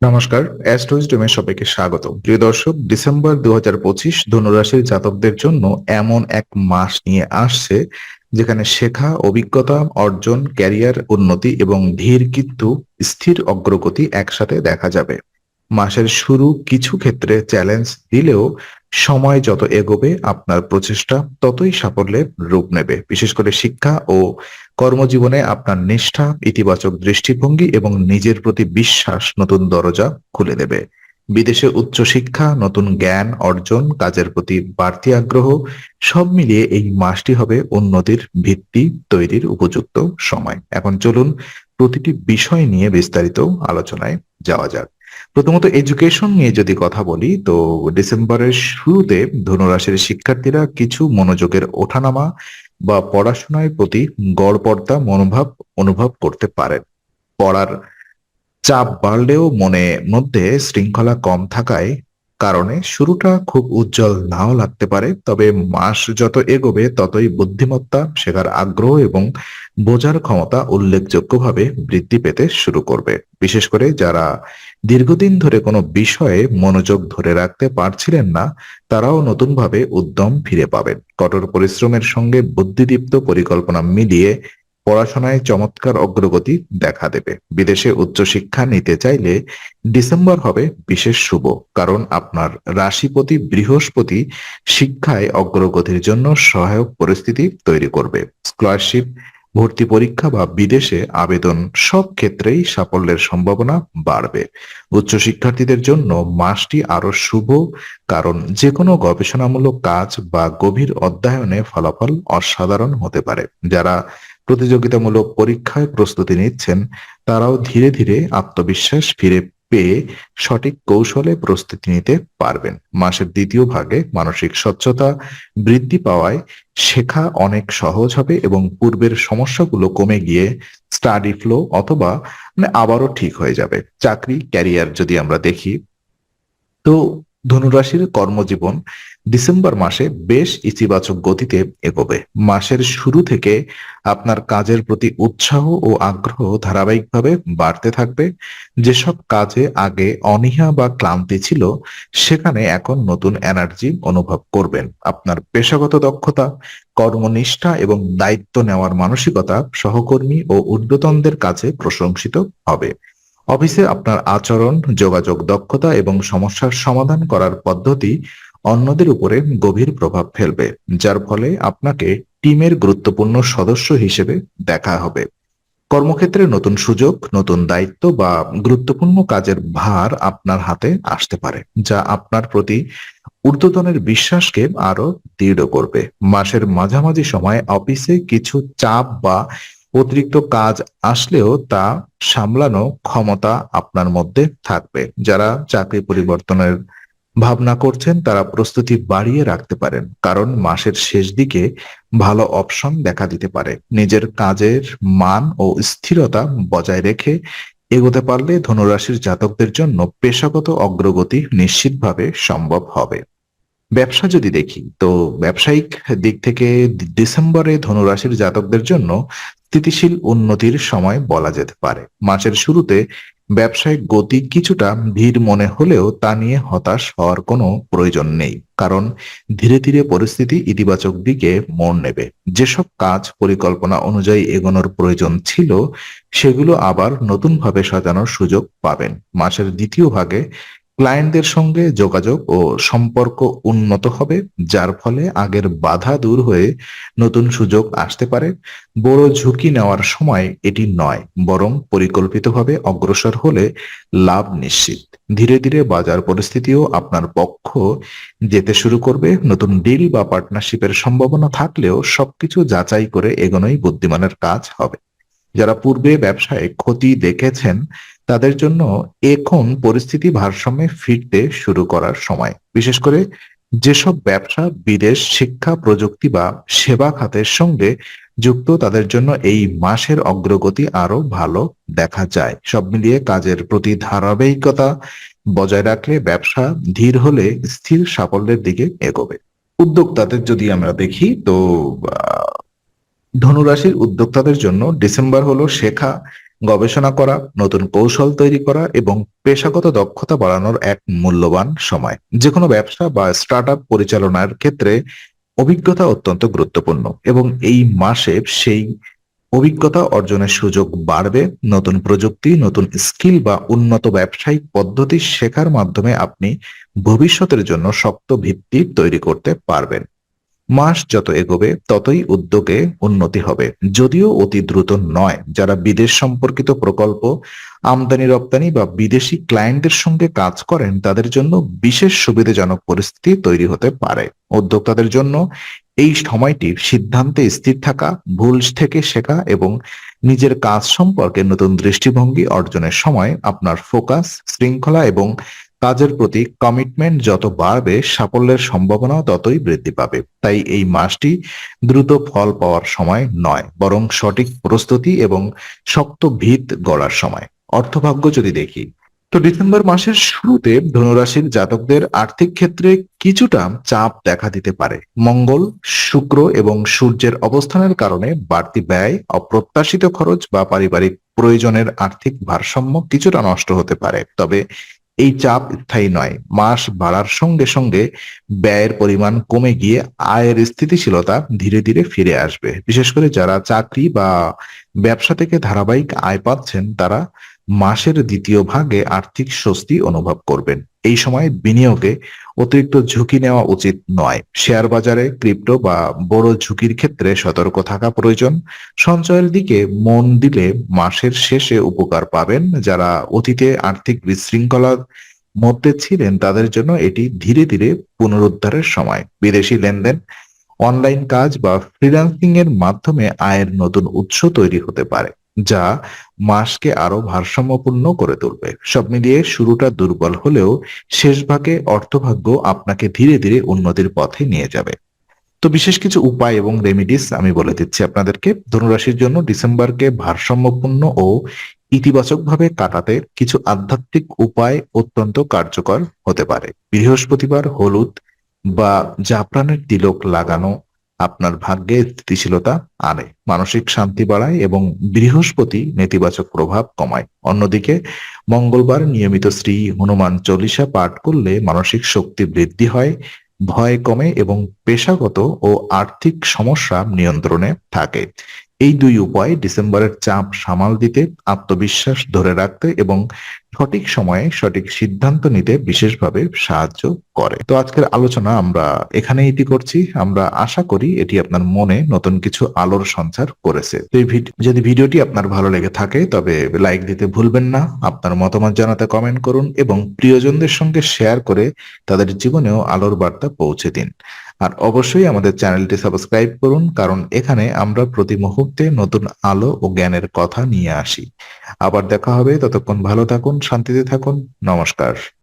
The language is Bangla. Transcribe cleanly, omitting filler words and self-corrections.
নমস্কার, অ্যাস্ট্রোইজডমের সবাইকে স্বাগত। প্রিয় দর্শক, ডিসেম্বর ২০২৫ ধনুরাশির জাতকদের জন্য এমন এক মাস নিয়ে আসছে যেখানে শেখা, অভিজ্ঞতা অর্জন, ক্যারিয়ার উন্নতি এবং ধীর কিন্তু স্থির অগ্রগতি একসাথে দেখা যাবে। মাসের শুরু কিছু ক্ষেত্রে চ্যালেঞ্জ দিলেও সময় যত এগোবে আপনার প্রচেষ্টা ততই সাফল্যের রূপ নেবে। বিশেষ করে শিক্ষা ও কর্মজীবনে আপনার নিষ্ঠা, ইতিবাচক দৃষ্টিভঙ্গি এবং নিজের প্রতি বিশ্বাস নতুন দরজা খুলে দেবে। বিদেশে উচ্চশিক্ষা, নতুন জ্ঞান অর্জন, কাজের প্রতি বাড়তি আগ্রহ সব মিলিয়ে এই মাসটি হবে উন্নতির ভিত্তি তৈরির উপযুক্ত সময়। এখন চলুন প্রতিটি বিষয় নিয়ে বিস্তারিত আলোচনায় যাওয়া যাক। প্রথমত এডুকেশন নিয়ে যদি কথা বলি, তো ডিসেম্বরের শুরুতে ধনুরাশির শিক্ষার্থীরা কিছু মনোযোগের ওঠানামা বা পড়াশোনার প্রতি গড়পড়তা মনোভাব অনুভব করতে পারেন। পড়ার চাপ বাড়লেও মধ্যে শৃঙ্খলা কম থাকায় কারণে শুরুটা খুব উজ্জ্বল নাও লাগতে পারে। তবে মাস যত এগোবে ততই বুদ্ধিমত্তা, শেখার আগ্রহ এবং বোঝার ক্ষমতা উল্লেখযোগ্যভাবে বৃদ্ধি পেতে শুরু করবে। বিশেষ করে যারা দীর্ঘদিন ধরে কোনো বিষয়ে মনোযোগ ধরে রাখতে পারছিলেন না, তারাও নতুনভাবে উদ্যম ফিরে পাবেন। কঠোর পরিশ্রমের সঙ্গে বুদ্ধিদীপ্ত পরিকল্পনা মিলিয়ে পড়াশোনায় চমৎকার অগ্রগতি দেখা দেবে। বিদেশে উচ্চশিক্ষা নিতে চাইলে ডিসেম্বর হবে বিশেষ শুভ, কারণ আপনার রাশিপতি বৃহস্পতি শিক্ষায় অগ্রগতির জন্য সহায়ক পরিস্থিতি তৈরি করবে। স্কলারশিপ, ভর্তি পরীক্ষা বা বিদেশে আবেদন সব ক্ষেত্রেই সাফল্যের সম্ভাবনা বাড়বে। উচ্চশিক্ষার্থীদের জন্য মাসটি আরো শুভ, কারণ যে কোনো গবেষণামূলক কাজ বা গভীর অধ্যয়নে ফলাফল অসাধারণ হতে পারে। যারা প্রতিযোগিতামূলক পরীক্ষায় প্রস্তুতি নিচ্ছেন, তারাও ধীরে ধীরে আত্মবিশ্বাস ফিরে পেয়ে সঠিক কৌশলে প্রস্তুতি নিতে পারবেন। মাসের দ্বিতীয় ভাগে মানসিক স্বচ্ছতা বৃদ্ধি পাওয়ায় শেখা অনেক সহজ হবে এবং পূর্বের সমস্যাগুলো কমে গিয়ে স্টাডি ফ্লো অথবা আবারও ঠিক হয়ে যাবে। চাকরি, ক্যারিয়ার যদি আমরা দেখি, তো ধনুরাশির কর্মজীবন ডিসেম্বর মাসে বেশ ইতিবাচক গতিতে এগোবে। মাসের শুরু থেকে আপনার কাজের প্রতি উৎসাহ ও আগ্রহ ধারাবাহিকভাবে বাড়তে থাকবে। যেসব কাজে আগে অনীহা বা ক্লান্তি ছিল, সেখানে এখন নতুন এনার্জি অনুভব করবেন। আপনার পেশাগত দক্ষতা, কর্মনিষ্ঠা এবং দায়িত্ব নেওয়ার মানসিকতা সহকর্মী ও ঊর্ধ্বতনদের কাছে প্রশংসিত হবে। অফিসে আপনার আচরণ, যোগাযোগ দক্ষতা এবং সমস্যার সমাধান করার পদ্ধতি অন্যদের উপরে গভীর প্রভাব ফেলবে, যার ফলে আপনাকে টিমের গুরুত্বপূর্ণ সদস্য হিসেবে দেখা হবে। কর্মক্ষেত্রে নতুন সুযোগ, নতুন দায়িত্ব বা গুরুত্বপূর্ণ কাজের ভার আপনার হাতে আসতে পারে, যা আপনার প্রতি ঊর্ধ্বতনের বিশ্বাসকে আরো দৃঢ় করবে। মাসের মাঝামাঝি সময়ে অফিসে কিছু চাপ বা অতিরিক্ত কাজ আসলেও তা সামলানো ক্ষমতা আপনার মধ্যে থাকবে। যারা চাকরি পরিবর্তনের ভাবনা করছেন, তারা প্রস্তুতি বাড়িয়ে রাখতে পারেন, কারণ মাসের শেষ দিকে ভালো অপশন দেখা দিতে পারে। নিজের কাজের মান ও স্থিরতা বজায় রেখে এগোতে পারলে ধনুরাশির জাতকদের জন্য পেশাগত অগ্রগতি নিশ্চিতভাবে সম্ভব হবে। ব্যবসা যদি দেখি, তো ব্যবসায়িক দিক থেকে ডিসেম্বরে ধনুরাশির জাতকদের জন্য স্থিতিশীল উন্নতির সময় বলা যেতে পারে। মাসের শুরুতে ব্যবসায়িক গতি কিছুটা ধীর মনে হলেও তা নিয়ে হতাশ হওয়ার কোনো প্রয়োজন নেই, কারণ ধীরে ধীরে পরিস্থিতি ইতিবাচক দিকে মোড় নেবে। যেসব কাজ পরিকল্পনা অনুযায়ী এগোনোর প্রয়োজন ছিল, সেগুলো আবার নতুনভাবে সাজানোর সুযোগ পাবেন। মাসের দ্বিতীয় ভাগে ক্লায়েন্টদের সঙ্গে যোগাযোগ ও সম্পর্ক উন্নত হবে, যার ফলে আগের বাধা দূর হয়ে নতুন সুযোগ আসতে পারে। বড় ঝুঁকি নেওয়ার সময় এটি নয়, বরং পরিকল্পিতভাবে অগ্রসর হলে লাভ নিশ্চিত। ধীরে ধীরে বাজার পরিস্থিতিও আপনার পক্ষ যেতে শুরু করবে। নতুন ডিল বা পার্টনারশিপের সম্ভাবনা থাকলেও সবকিছু যাচাই করে এগোনোই বুদ্ধিমানের কাজ হবে। যারা পূর্বে ব্যবসায় ক্ষতি দেখেছেন, তাদের জন্য এখন পরিস্থিতি ভারসাম্যে ফিরতে শুরু করার সময়। বিশেষ করে যেসব ব্যবসা বিদেশ, শিক্ষা, প্রযুক্তি বা সেবা খাতের সঙ্গে যুক্ত, তাদের জন্য এই মাসের অগ্রগতি আরো ভালো দেখা যায়। সব মিলিয়ে কাজের প্রতি ধারাবাহিকতা বজায় রাখলে ব্যবসা ধীর হলে স্থির সাফল্যের দিকে এগোবে। উদ্যোক্তাদের যদি আমরা দেখি, তো ধনুরাশির উদ্যোক্তাদের জন্য ডিসেম্বর হলো শেখা, গবেষণা করা, নতুন কৌশল তৈরি করা এবং পেশাগত দক্ষতা বাড়ানোর এক মূল্যবান সময়। যেকোনো ব্যবসা বা স্টার্টআপ পরিচালনার ক্ষেত্রে অভিজ্ঞতা অত্যন্ত গুরুত্বপূর্ণ এবং এই মাসে সেই অভিজ্ঞতা অর্জনের সুযোগ বাড়বে। নতুন প্রযুক্তি, নতুন স্কিল বা উন্নত ব্যবসায়িক পদ্ধতি শেখার মাধ্যমে আপনি ভবিষ্যতের জন্য শক্ত ভিত্তি তৈরি করতে পারবেন। মাস যত এগোবে ততই উদ্যোগে উন্নতি হবে, যদিও অতি দ্রুত নয়। যারা বিদেশ সম্পর্কিত প্রকল্প, আমদানি রপ্তানি বা বিদেশি ক্লায়েন্টদের সঙ্গে কাজ করেন তাদের জন্য বিশেষ সুবিধাজনক পরিস্থিতি তৈরি হতে পারে। উদ্যোক্তাদের জন্য এই সময়টি সিদ্ধান্তে স্থির থাকা, ভুল থেকে শেখা এবং নিজের কাজ সম্পর্কে নতুন দৃষ্টিভঙ্গি অর্জনের সময়। আপনার ফোকাস, শৃঙ্খলা এবং কাজের প্রতি কমিটমেন্ট যত বাড়বে, সাফল্যের সম্ভাবনাও ততই বৃদ্ধি পাবে। তাই এই মাসটি দ্রুত ফল পাওয়ার সময় নয়, বরং সঠিক প্রস্তুতি এবং শক্ত ভিত গড়ার সময়। অর্থভাগ্য যদি দেখি, তো ডিসেম্বর মাসের শুরুতে ধনুরাশির জাতকদের আর্থিক ক্ষেত্রে কিছুটা চাপ দেখা দিতে পারে। মঙ্গল, শুক্র এবং সূর্যের অবস্থানের কারণে বাড়তি ব্যয়, অপ্রত্যাশিত খরচ বা পারিবারিক প্রয়োজনের আর্থিক ভারসাম্য কিছুটা নষ্ট হতে পারে। তবে এই চাপ স্থায়ী নয়। মাস বাড়ার সঙ্গে সঙ্গে ব্যয়ের পরিমাণ কমে গিয়ে আয়ের স্থিতিশীলতা ধীরে ধীরে ফিরে আসবে। বিশেষ করে যারা চাকরি বা ব্যবসা থেকে ধারাবাহিক আয় পাচ্ছেন তারা মাসের দ্বিতীয় ভাগে আর্থিক স্বস্তি অনুভব করবেন। এই সময় বিনিয়োগে অতিরিক্ত ঝুঁকি নেওয়া উচিত নয়। শেয়ার বাজারে, ক্রিপ্টো বা বড় ঝুঁকির ক্ষেত্রে সতর্ক থাকা প্রয়োজন। সঞ্চয়ের দিকে মন দিলে মাসের শেষে উপকার পাবেন। যারা অতীতে আর্থিক বিশৃঙ্খলার মধ্যে ছিলেন তাদের জন্য এটি ধীরে ধীরে পুনরুদ্ধারের সময়। বিদেশি লেনদেন, অনলাইন কাজ বা ফ্রিল্যান্সিং এর মাধ্যমে আয়ের নতুন উৎস তৈরি হতে পারে, যা মাসকে আরো ভারসাম্যপূর্ণ করে তুলবে। সব মিলিয়ে শুরুটা দুর্বল হলেও শেষ ভাগে অর্থভাগ্য আপনাকে ধীরে ধীরে উন্নতির পথে নিয়ে যাবে। তো বিশেষ কিছু উপায় এবং রেমিডিস আমি বলে দিচ্ছি আপনাদেরকে। ধনুরাশির জন্য ডিসেম্বরকে ভারসাম্যপূর্ণ ও ইতিবাচকভাবে কাটাতে কিছু আধ্যাত্মিক উপায় অত্যন্ত কার্যকর হতে পারে। বৃহস্পতিবার হলুদ বা জাফরানের তিলক লাগানো আপনার ভাগ্যে স্থিতিশীলতা আনে, মানসিক শান্তি বাড়ায় এবং বৃহস্পতি নেতিবাচক প্রভাব কমায়। অন্যদিকে মঙ্গলবার নিয়মিত শ্রী হনুমান চল্লিশা পাঠ করলে মানসিক শক্তি বৃদ্ধি হয়, ভয় কমে এবং পেশাগত ও আর্থিক সমস্যা নিয়ন্ত্রণে থাকে। এই দুই উপায় ডিসেম্বরের চাপ সামাল দিতে, আত্মবিশ্বাস ধরে রাখতে এবং সঠিক সময়ে সঠিক সিদ্ধান্ত নিতে বিশেষভাবে সাহায্য করে। তো আজকের আলোচনা আমরা এখানে ইতি করছি। আমরা আশা করি এটি আপনার মনে নতুন কিছু আলোর সঞ্চার করেছে। তো এই যদি ভিডিওটি আপনার ভালো লেগে থাকে তবে লাইক দিতে ভুলবেন না। আপনার মতামত জানাতে কমেন্ট করুন এবং প্রিয়জনদের সঙ্গে শেয়ার করে তাদের জীবনেও আলোর বার্তা পৌঁছে দিন। আর অবশ্যই আমাদের চ্যানেলটি সাবস্ক্রাইব করুন, কারণ এখানে আমরা প্রতি মুহূর্তে নতুন আলো ও জ্ঞানের কথা নিয়ে আসি। আবার দেখা হবে, ততক্ষণ ভালো থাকুন, শান্তিতে থাকুন। নমস্কার।